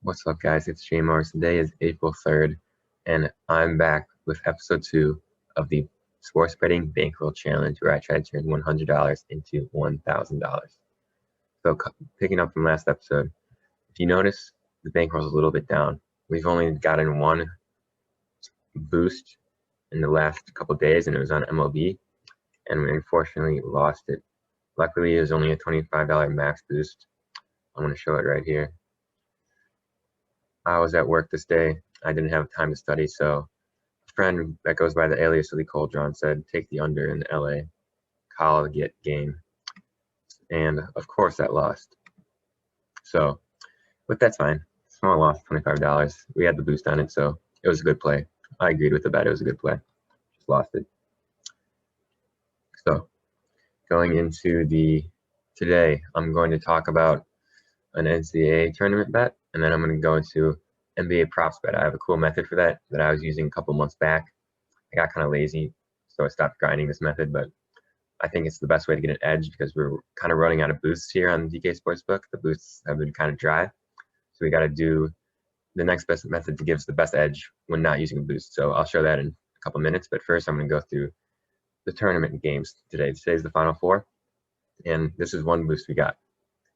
What's up, guys? It's J-Mars. Today is April 3rd, and I'm back with episode 2 of the Sports Betting Bankroll Challenge, where I try to turn $100 into $1,000. So, picking up from last episode, if you notice, the bankroll is a little bit down. We've only gotten one boost in the last couple days, and it was on MLB, and we unfortunately lost it. Luckily, it was only a $25 max boost. I'm going to show it right here. I was at work this day. I didn't have time to study, so a friend that goes by the alias of the Coldron said, take the under in the LA Call get game. And of course that lost. So, but that's fine. Small loss, $25. We had the boost on it, so it was a good play. I agreed with the bet. It was a good play. Just lost it. So, going into today, I'm going to talk about an NCAA tournament bet, and then I'm going to go into NBA props bet. I have a cool method for that I was using a couple months back. I got kind of lazy, so I stopped grinding this method, but I think it's the best way to get an edge because we're kind of running out of boosts here on DK Sportsbook. The boosts have been kind of dry, so we got to do the next best method to give us the best edge when not using a boost. So I'll show that in a couple minutes, but first I'm going to go through the tournament games today. Today's the Final Four, and this is one boost we got.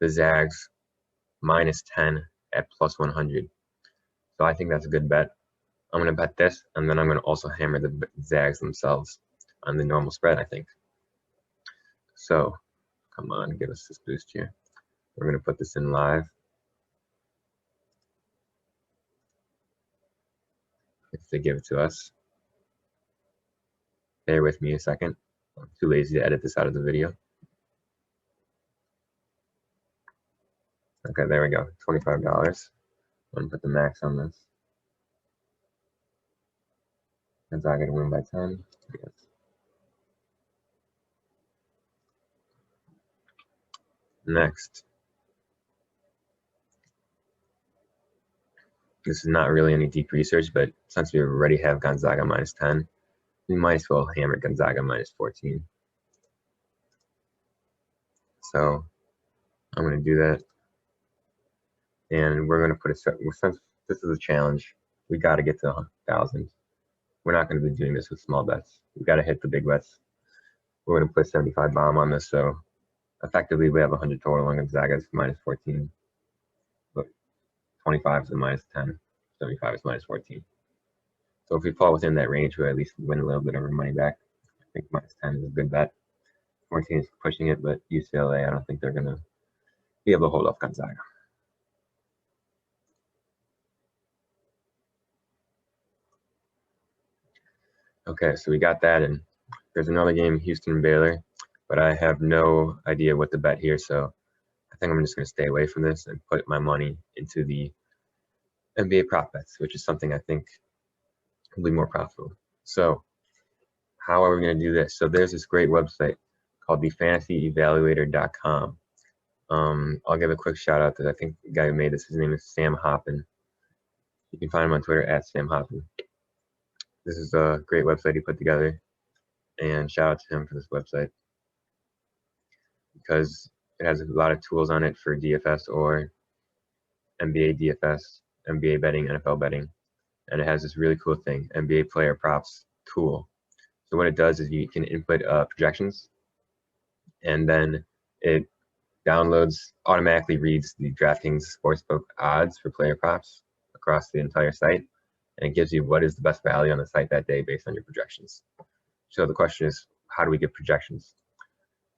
The Zags -10 at +100. So I think that's a good bet. I'm going to bet this, and then I'm going to also hammer the Zags themselves on the normal spread, I think. So, come on, give us this boost here. We're going to put this in live. If they give it to us. Bear with me a second. I'm too lazy to edit this out of the video. Okay, there we go. $25. I'm going to put the max on this. Gonzaga to win by 10. Yes. Next. This is not really any deep research, but since we already have Gonzaga -10, we might as well hammer Gonzaga -14. So I'm going to do that. And we're going to put since this is a challenge, we got to get to 1,000. We're not going to be doing this with small bets. We got to hit the big bets. We're going to put 75 bomb on this, so effectively we have 100 total on Gonzaga's -14. But 25 is a -10, 75 is -14. So if we fall within that range, we'll at least win a little bit of our money back. I think -10 is a good bet. 14 is pushing it, but UCLA, I don't think they're going to be able to hold off Gonzaga. Okay, so we got that, and there's another game, Houston and Baylor, but I have no idea what to bet here, so I think I'm just going to stay away from this and put my money into the NBA prop bets, which is something I think will be more profitable. So how are we going to do this? So there's this great website called thefantasyevaluator.com. I'll give a quick shout out to I think the guy who made this. His name is Sam Hoppin. You can find him on Twitter at Sam Hoppin. This is a great website he put together, and shout out to him for this website because it has a lot of tools on it for DFS or NBA DFS, NBA betting, NFL betting, and it has this really cool thing, NBA player props tool. So what it does is you can input projections, and then it automatically reads the DraftKings Sportsbook odds for player props across the entire site, and it gives you what is the best value on the site that day based on your projections. So the question is, how do we get projections?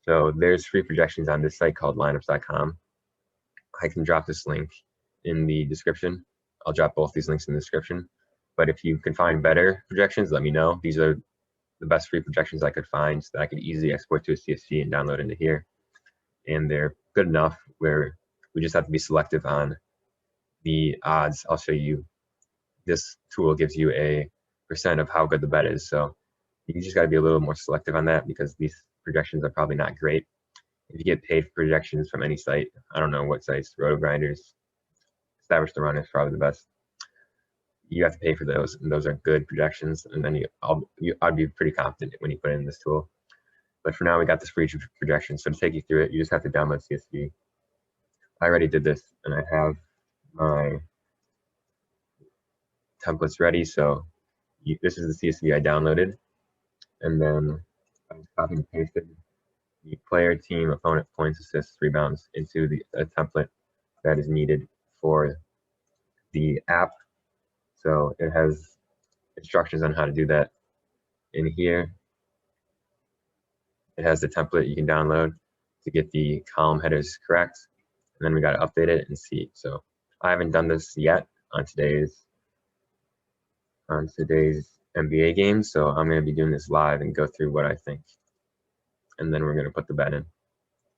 So there's free projections on this site called lineups.com. I can drop this link in the description. I'll drop both these links in the description. But if you can find better projections, let me know. These are the best free projections I could find so that I could easily export to a CSV and download into here. And they're good enough where we just have to be selective on the odds. I'll show you. This tool gives you a % of how good the bet is. So you just got to be a little more selective on that because these projections are probably not great. If you get paid for projections from any site, I don't know what sites, Roto Grinders, Establish the Run is probably the best. You have to pay for those, and those are good projections. And then I'd be pretty confident when you put in this tool. But for now, we got this free projection. So to take you through it, you just have to download CSV. I already did this, and I have my templates ready. So this is the CSV I downloaded, and then I just copied and pasted the player, team, opponent, points, assists, rebounds into a template that is needed for the app. So it has instructions on how to do that in here. It has the template you can download to get the column headers correct, and then we got to update it and see. So I haven't done this yet on today's NBA game, so I'm going to be doing this live and go through what I think, and then we're going to put the bet in,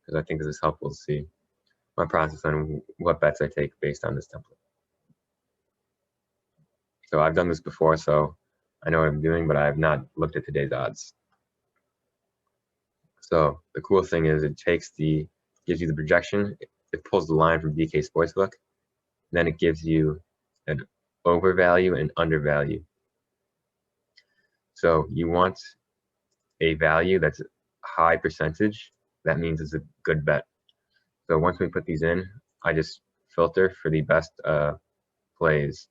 because I think this is helpful to see my process on what bets I take based on this template. So I've done this before, so I know what I'm doing, but I have not looked at today's odds. So the cool thing is it gives you the projection, it pulls the line from DK Sportsbook, then it gives you an overvalue and undervalue. So you want a value that's high percentage, that means it's a good bet. So once we put these in, I just filter for the best plays.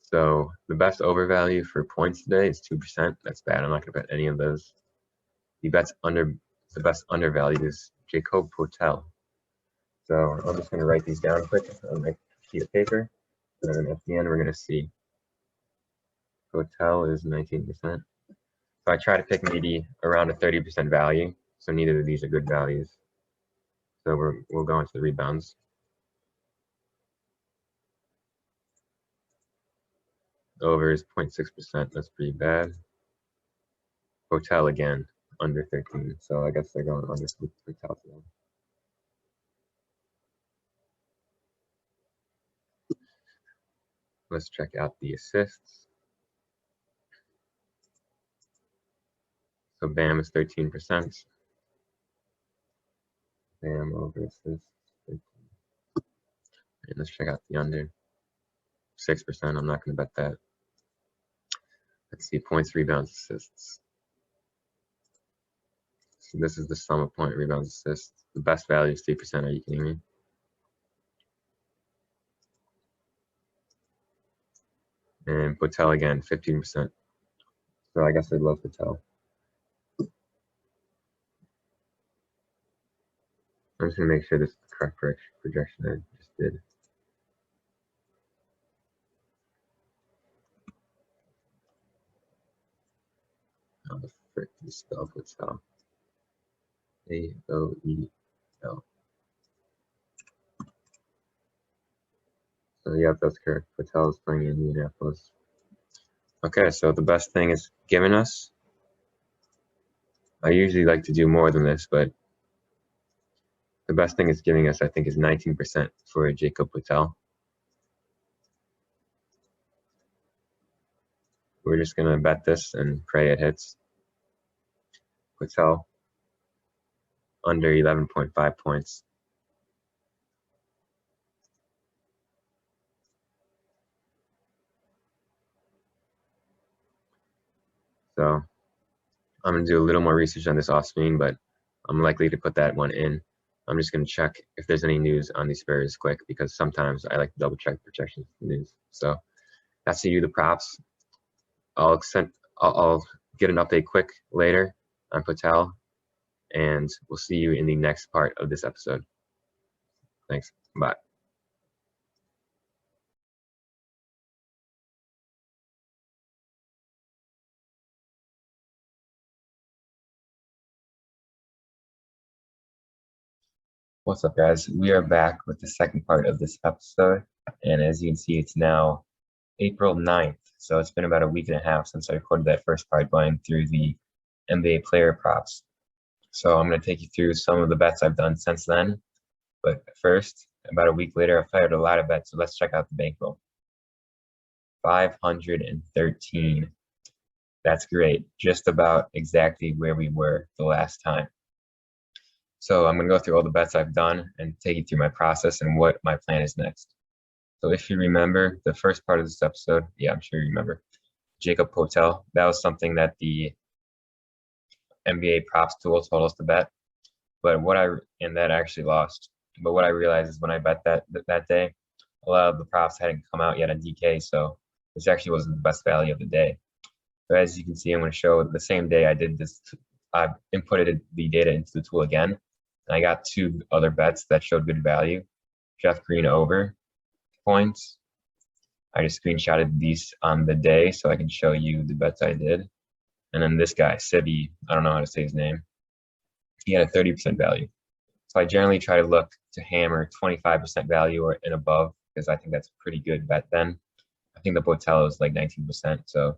So the best overvalue for points today is 2%. That's bad. I'm not going to bet any of those. The best undervalue is Jakob Poeltl. So I'm just going to write these down quick on my sheet of paper, and then at the end we're going to see. Poeltl is 19%. So I try to pick maybe around a 30% value. So neither of these are good values. So we'll go into the rebounds. Over is 0.6%. That's pretty bad. Poeltl again, under 13. So I guess they're going under Poeltl today. Let's check out the assists. So Bam is 13%. Bam over assists. 13. And let's check out the under. 6%. I'm not going to bet that. Let's see, points, rebounds, assists. So this is the sum of point, rebounds, assists. The best value is 3%. Are you kidding me? And Poeltl again, 15%. So I guess I love Poeltl. I'm just going to make sure this is the correct projection I just did. How the frick do you spell Poeltl? A-O-E-L. So yep, that's correct. Poeltl is playing in Indianapolis. Okay, so the best thing is giving us. I usually like to do more than this, but the best thing it's giving us, I think, is 19% for Jakob Poeltl. We're just going to bet this and pray it hits. Poeltl under 11.5 points. So I'm going to do a little more research on this off screen, but I'm likely to put that one in. I'm just going to check if there's any news on these Spurs quick, because sometimes I like to double check projections news. So that's to you, the props. I'll get an update quick later on Poeltl, and we'll see you in the next part of this episode. Thanks. Bye. What's up, guys? We are back with the second part of this episode, and as you can see, it's now April 9th, so it's been about a week and a half since I recorded that first part going through the NBA player props. So I'm going to take you through some of the bets I've done since then, but first, about a week later, I've fired a lot of bets, so let's check out the bankroll. 513. That's great, just about exactly where we were the last time. So I'm going to go through all the bets I've done and take you through my process and what my plan is next. So if you remember the first part of this episode, yeah, I'm sure you remember, Jakob Poeltl, that was something that the NBA props tool told us to bet, and that actually lost. But what I realized is when I bet that day, a lot of the props hadn't come out yet on DK, so this actually wasn't the best value of the day. So as you can see, I'm going to show the same day I did this, I inputted the data into the tool again, and I got 2 other bets that showed good value. Jeff Green over points. I just screenshotted these on the day so I can show you the bets I did. And then this guy, Sibi, I don't know how to say his name. He had a 30% value. So I generally try to look to hammer 25% value or and above, because I think that's a pretty good bet then. I think the Botello is like 19%. So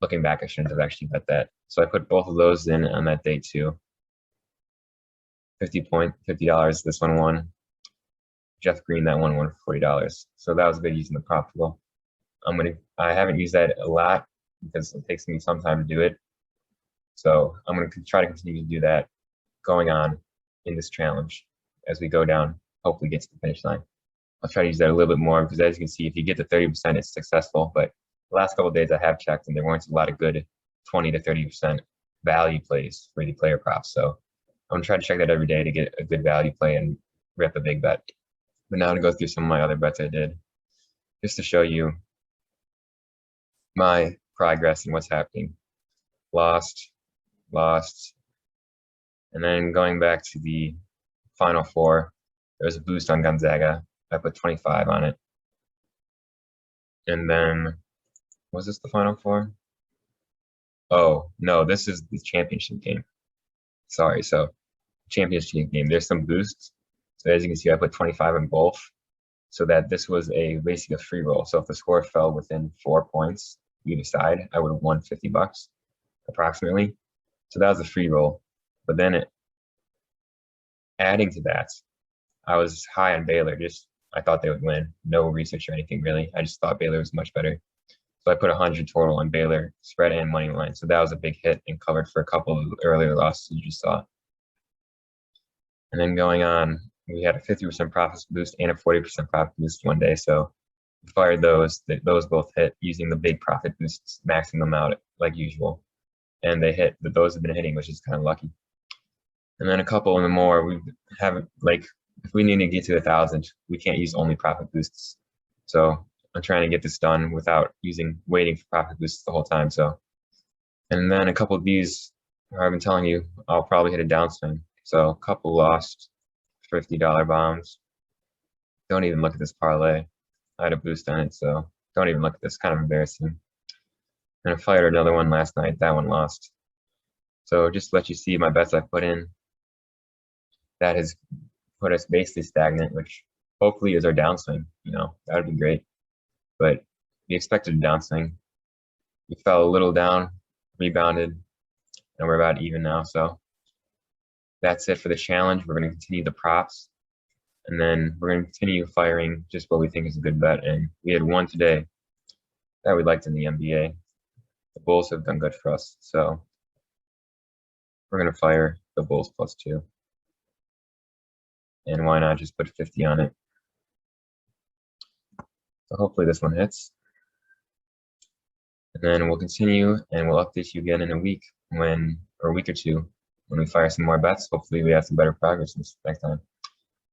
looking back, I shouldn't have actually bet that. So I put both of those in on that day too. $50. This one won. Jeff Green, that one won for $40. So that was good using the prop tool. I haven't used that a lot because it takes me some time to do it. So I'm going to try to continue to do that going on in this challenge as we go down, hopefully get to the finish line. I'll try to use that a little bit more because as you can see, if you get to 30%, it's successful. But the last couple of days I have checked and there weren't a lot of good 20 to 30% value plays for the player props. So I'm going to try to check that every day to get a good value play and rip a big bet. But now to go through some of my other bets I did, just to show you my progress and what's happening. Lost, and then going back to the Final Four, there was a boost on Gonzaga. I put 25 on it. And then, was this the Final Four? Oh, no, this is the championship game. Sorry, so championship game, there's some boosts. So as you can see, I put 25 on both, so that this was basically a free roll. So if the score fell within 4 points either side, I would have won $50 approximately. So that was a free roll. But then adding to that, I was high on Baylor. I thought they would win. No research or anything really. I just thought Baylor was much better. So I put 100 total on Baylor, spread and money line. So that was a big hit and covered for a couple of earlier losses you just saw. And then going on, we had a 50% profit boost and a 40% profit boost one day. So we fired those. Those both hit using the big profit boosts, maxing them out like usual. And they hit, but those have been hitting, which is kind of lucky. And then a couple of the more, we haven't, like, if we need to get to 1,000, we can't use only profit boosts. So I'm trying to get this done without waiting for profit boosts the whole time. So, and then a couple of these, I've been telling you, I'll probably hit a downswing. So a couple lost $50 bombs. Don't even look at this parlay. I had a boost on it, so don't even look at this. Kind of embarrassing. And I fired another one last night. That one lost. So just to let you see my bets I put in, that has put us basically stagnant, which hopefully is our downswing. You know, that would be great. But we expected a downswing. We fell a little down, rebounded, and we're about even now. So that's it for the challenge. We're going to continue the props, and then we're going to continue firing just what we think is a good bet. And we had one today that we liked in the NBA. The Bulls have done good for us, so we're going to fire the Bulls +2. And why not just put 50 on it? So hopefully this one hits. And then we'll continue and we'll update you again in a week or a week or two when we fire some more bets. Hopefully we have some better progress next time.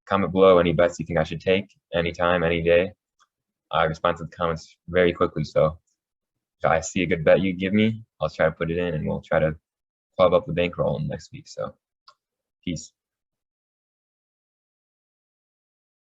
Comment below any bets you think I should take anytime, any day. I respond to the comments very quickly, so if I see a good bet you give me, I'll try to put it in and we'll try to club up the bankroll next week. So peace.